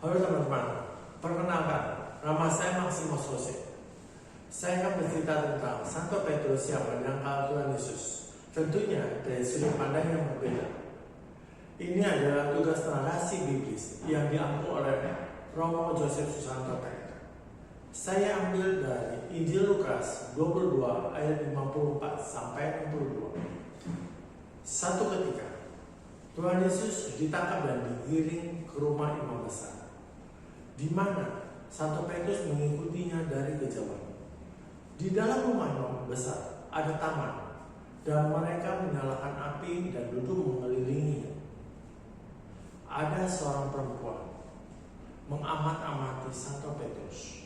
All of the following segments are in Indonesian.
Halo teman-teman, perkenalkan, nama saya Maximus Jose. Saya akan bercerita tentang Santo Petrus yang menyangkal Tuhan Yesus. Tentunya dari sudut pandang yang berbeda. Ini adalah tugas narasi biblis yang diambil oleh Romo Joseph Susanto Peck. Saya ambil dari Injil Lukas 22 ayat 54 sampai 62. Satu ketika, Tuhan Yesus ditangkap dan digiring ke rumah imam besar, di mana Santo Petrus mengikutinya dari kejauhan. Di dalam rumah imam besar ada taman, dan mereka menyalakan api dan duduk mengelilinginya. Ada seorang perempuan mengamat-amati Santo Petrus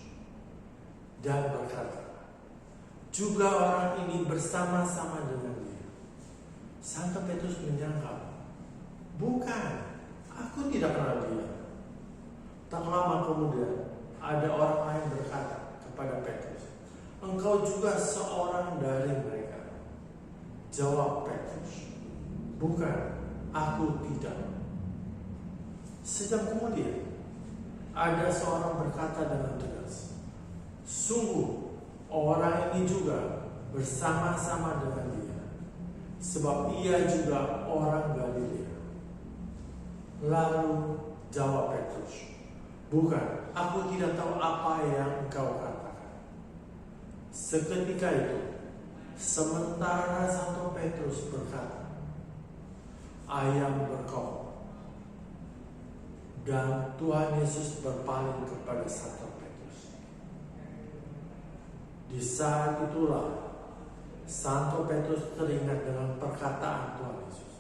dan berkata, "Juga orang ini bersama-sama dengan dia." Santo Petrus menyangkal, "Bukan, aku tidak kenal dia." Tak lama kemudian, ada orang lain berkata kepada Petrus, "Engkau juga seorang dari mereka." Jawab Petrus, "Bukan, aku tidak." Sejam kemudian, ada seorang berkata dengan tegas, "Sungguh, orang ini juga bersama-sama dengan dia, sebab ia juga orang Galilea." Lalu jawab Petrus, "Bukan, aku tidak tahu apa yang engkau katakan." Seketika itu, sementara Santo Petrus berkata, ayam berkokok, dan Tuhan Yesus berpaling kepada Santo Petrus. Di saat itulah Santo Petrus teringat dengan perkataan Tuhan Yesus.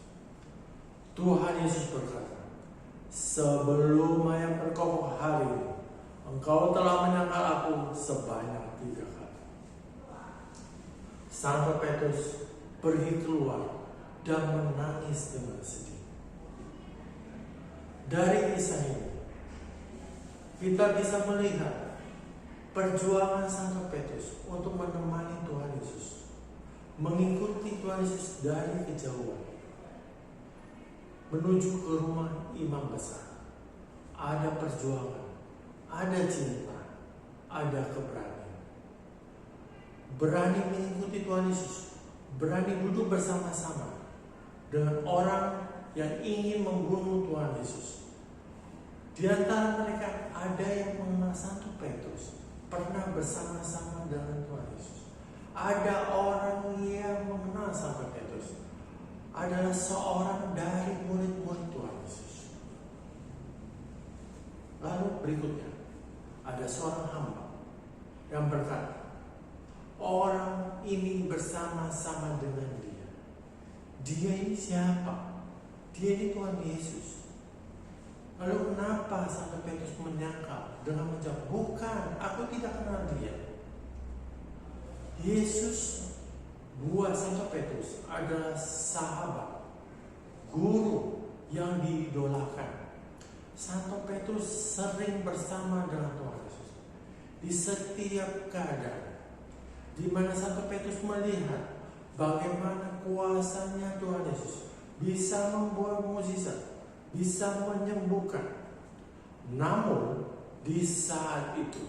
Tuhan Yesus berkata, "Sebelum ayam berkokok hari ini, engkau telah menyangkal aku sebanyak 3 kali." Santo Petrus pergi keluar dan menangis dengan sedih. Dari kisah ini, kita bisa melihat perjuangan Santo Petrus untuk menemani Tuhan Yesus, mengikuti Tuhan Yesus dari kejauhan menuju ke rumah imam besar. Ada perjuangan, ada cinta, ada keberanian. Berani mengikuti Tuhan Yesus, berani duduk bersama-sama dengan orang yang ingin membunuh Tuhan Yesus. Di antara mereka ada yang mengenal Santo Petrus, pernah bersama-sama dengan Tuhan Yesus. Ada orang yang mengenal Santo Petrus, adalah seorang dari murid-murid Tuhan Yesus. Lalu berikutnya, ada seorang hamba yang berkata, "Orang ini bersama-sama dengan dia." Dia ini siapa? Dia ini Tuhan Yesus. Lalu kenapa Santo Petrus menyangkal dengan menjawab, "Bukan, aku tidak kenal dia." Yesus buat Santo Petrus adalah sahabat, guru yang diidolakan. Santo Petrus sering bersama dengan Tuhan Yesus di setiap keadaan, di mana Santo Petrus melihat bagaimana kuasanya Tuhan Yesus bisa membuat mukjizat, bisa menyembuhkan. Namun di saat itu,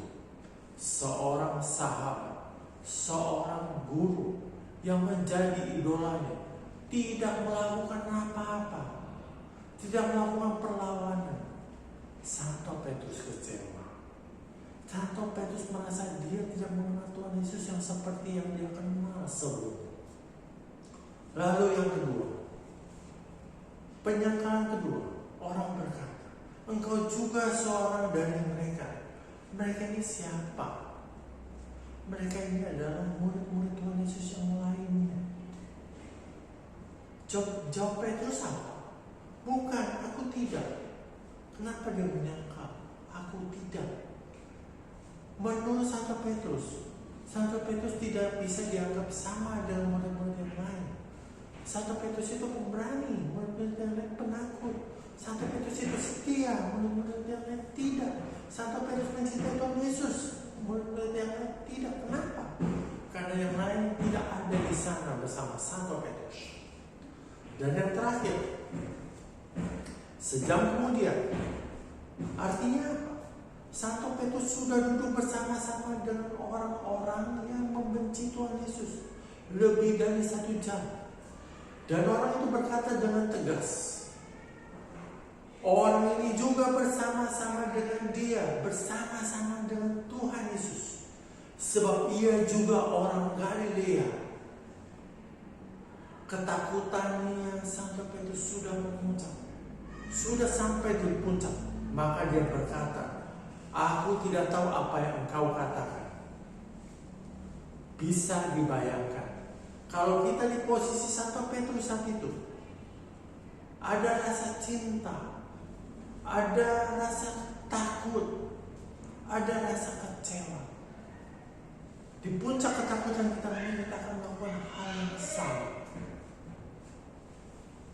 seorang sahabat, seorang guru yang menjadi idolanya tidak melakukan apa-apa, tidak melakukan perlawanan. Santo Petrus kecewa. Santo Petrus merasa dia tidak mengenal Tuhan Yesus yang seperti yang dia kenal sebelumnya. Lalu yang kedua, penyangkalan kedua, orang berkata, "Engkau juga seorang dari mereka." Mereka ini siapa? Mereka ini adalah murid-murid Tuhan Yesus yang lainnya. Jawab Petrus apa? "Bukan, aku tidak." Kenapa dia menyangkal? "Aku tidak." Menurut Santo Petrus tidak bisa dianggap sama dengan murid-murid yang lain. Santo Petrus itu pemberani, murid-murid yang lain penakut. Santo Petrus itu setia, murid-murid yang lain tidak. Santo Petrus mencintai Tuhan Yesus, murid-murid yang lain tidak. Kenapa? Karena yang lain tidak ada di sana bersama Santo Petrus. Dan yang terakhir, sejam kemudian, artinya Petrus sudah duduk bersama-sama dengan orang-orang yang membenci Tuhan Yesus lebih dari 1 jam. Dan orang itu berkata dengan tegas, orang ini juga bersama-sama dengan dia, bersama-sama dengan Tuhan Yesus, sebab ia juga orang Galilea. Ketakutannya Santo Petrus sudah memuncak, sudah sampai di puncak. Maka dia berkata, aku tidak tahu apa yang engkau katakan. Bisa dibayangkan, kalau kita di posisi Santo Petrus saat itu, ada rasa cinta, ada rasa takut, ada rasa kecewa. Di puncak ketakutan kita akan melakukan hal yang sama.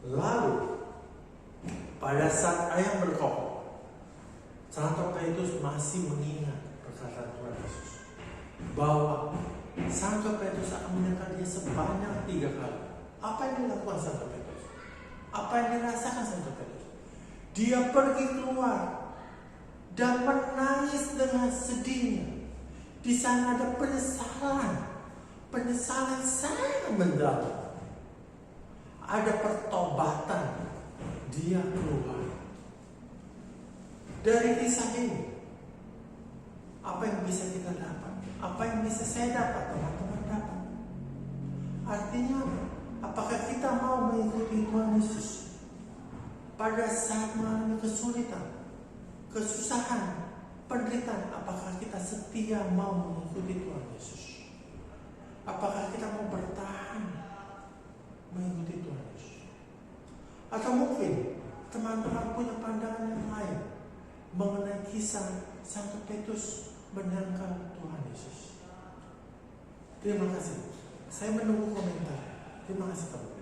Lalu pada saat ayam berkokok, Santo Petrus masih mengingat perkataan Tuhan Yesus bahwa Santo Petrus akan menyekat dia sebanyak 3 kali. Apa yang dilakukan Santo Petrus? Apa yang dirasakan Santo Petrus? Dia pergi keluar dan menangis dengan sedihnya. Di sana ada penyesalan sangat mendalam. Ada pertobatan. Dia keluar. Dari kisah ini, apa yang bisa kita dapat? Apa yang bisa saya dapat, teman-teman dapat? Artinya, apakah kita mau mengikuti Tuhan Yesus pada saat mengalami kesulitan, kesusahan, penderitaan? Apakah kita setia mau mengikuti Tuhan Yesus? Apakah kita mau bertahan mengikuti Tuhan Yesus? Atau mungkin teman-teman punya pandangan yang lain mengenai kisah Santo Petrus menyangkal Tuhan Yesus. Terima kasih. Saya menunggu komentar. Terima kasih teman-teman.